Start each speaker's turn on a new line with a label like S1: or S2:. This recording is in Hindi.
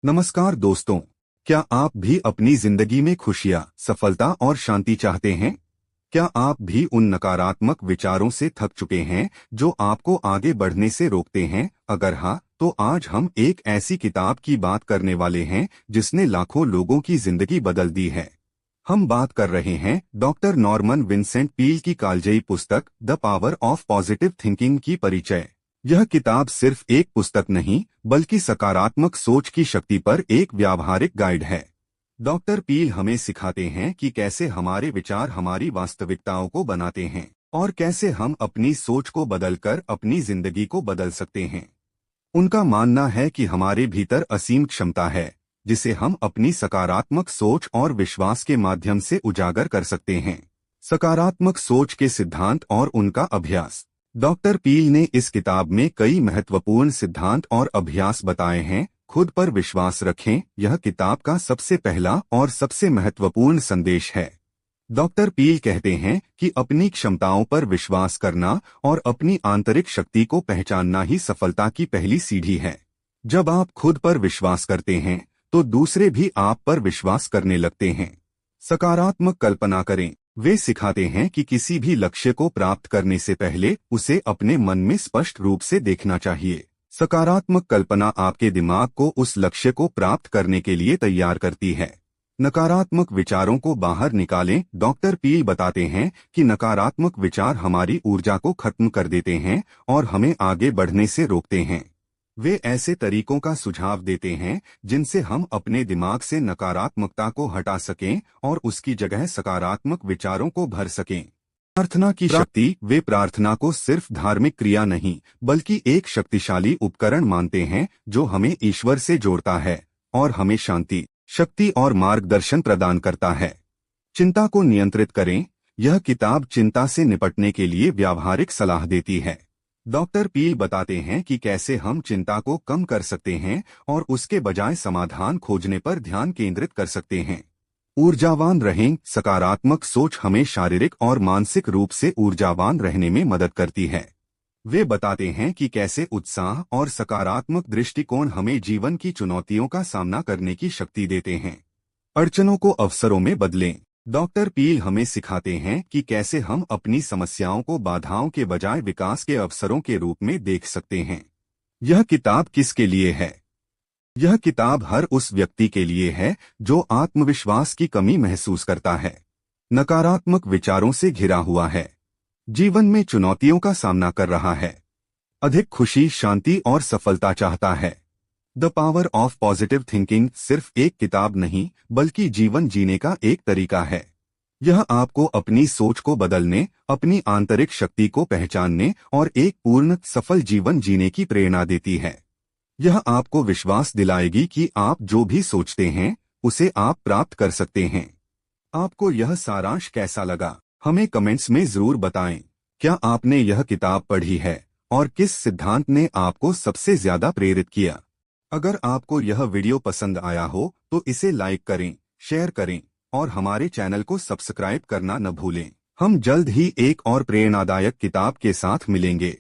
S1: नमस्कार दोस्तों। क्या आप भी अपनी जिंदगी में खुशियाँ, सफलता और शांति चाहते हैं? क्या आप भी उन नकारात्मक विचारों से थक चुके हैं जो आपको आगे बढ़ने से रोकते हैं? अगर हाँ, तो आज हम एक ऐसी किताब की बात करने वाले हैं जिसने लाखों लोगों की जिंदगी बदल दी है। हम बात कर रहे हैं डॉक्टर नॉर्मन विंसेंट पील की कालजयी पुस्तक the power of positive thinking की परिचय। यह किताब सिर्फ एक पुस्तक नहीं, बल्कि सकारात्मक सोच की शक्ति पर एक व्यावहारिक गाइड है। डॉक्टर पील हमें सिखाते हैं कि कैसे हमारे विचार हमारी वास्तविकताओं को बनाते हैं और कैसे हम अपनी सोच को बदलकर अपनी जिंदगी को बदल सकते हैं। उनका मानना है कि हमारे भीतर असीम क्षमता है, जिसे हम अपनी सकारात्मक सोच और विश्वास के माध्यम से उजागर कर सकते हैं। सकारात्मक सोच के सिद्धांत और उनका अभ्यास। डॉक्टर पील ने इस किताब में कई महत्वपूर्ण सिद्धांत और अभ्यास बताए हैं। खुद पर विश्वास रखें, यह किताब का सबसे पहला और सबसे महत्वपूर्ण संदेश है। डॉक्टर पील कहते हैं कि अपनी क्षमताओं पर विश्वास करना और अपनी आंतरिक शक्ति को पहचानना ही सफलता की पहली सीढ़ी है। जब आप खुद पर विश्वास करते हैं, तो दूसरे भी आप पर विश्वास करने लगते हैं। सकारात्मक कल्पना करें। वे सिखाते हैं कि किसी भी लक्ष्य को प्राप्त करने से पहले उसे अपने मन में स्पष्ट रूप से देखना चाहिए। सकारात्मक कल्पना आपके दिमाग को उस लक्ष्य को प्राप्त करने के लिए तैयार करती है। नकारात्मक विचारों को बाहर निकालें। डॉक्टर पील बताते हैं कि नकारात्मक विचार हमारी ऊर्जा को खत्म कर देते हैं और हमें आगे बढ़ने से रोकते हैं। वे ऐसे तरीकों का सुझाव देते हैं जिनसे हम अपने दिमाग से नकारात्मकता को हटा सकें और उसकी जगह सकारात्मक विचारों को भर सकें। प्रार्थना की शक्ति। वे प्रार्थना को सिर्फ धार्मिक क्रिया नहीं, बल्कि एक शक्तिशाली उपकरण मानते हैं जो हमें ईश्वर से जोड़ता है और हमें शांति, शक्ति और मार्गदर्शन प्रदान करता है। चिंता को नियंत्रित करें। यह किताब चिंता से निपटने के लिए व्यावहारिक सलाह देती है। डॉक्टर पील बताते हैं कि कैसे हम चिंता को कम कर सकते हैं और उसके बजाय समाधान खोजने पर ध्यान केंद्रित कर सकते हैं। ऊर्जावान रहें। सकारात्मक सोच हमें शारीरिक और मानसिक रूप से ऊर्जावान रहने में मदद करती है। वे बताते हैं कि कैसे उत्साह और सकारात्मक दृष्टिकोण हमें जीवन की चुनौतियों का सामना करने की शक्ति देते हैं। अड़चनों को अवसरों में बदलें। डॉक्टर पील हमें सिखाते हैं कि कैसे हम अपनी समस्याओं को बाधाओं के बजाय विकास के अवसरों के रूप में देख सकते हैं। यह किताब किसके लिए है? यह किताब हर उस व्यक्ति के लिए है जो आत्मविश्वास की कमी महसूस करता है, नकारात्मक विचारों से घिरा हुआ है, जीवन में चुनौतियों का सामना कर रहा है, अधिक खुशी, शांति और सफलता चाहता है। The power of positive thinking सिर्फ एक किताब नहीं, बल्कि जीवन जीने का एक तरीका है। यह आपको अपनी सोच को बदलने, अपनी आंतरिक शक्ति को पहचानने और एक पूर्ण सफल जीवन जीने की प्रेरणा देती है। यह आपको विश्वास दिलाएगी कि आप जो भी सोचते हैं, उसे आप प्राप्त कर सकते हैं। आपको यह सारांश कैसा लगा? हमें कमेंट्स में जरूर बताएं। क्या आपने यह किताब पढ़ी है और किस सिद्धांत ने आपको सबसे ज्यादा प्रेरित किया? अगर आपको यह वीडियो पसंद आया हो तो इसे लाइक करें, शेयर करें और हमारे चैनल को सब्सक्राइब करना न भूलें। हम जल्द ही एक और प्रेरणादायक किताब के साथ मिलेंगे।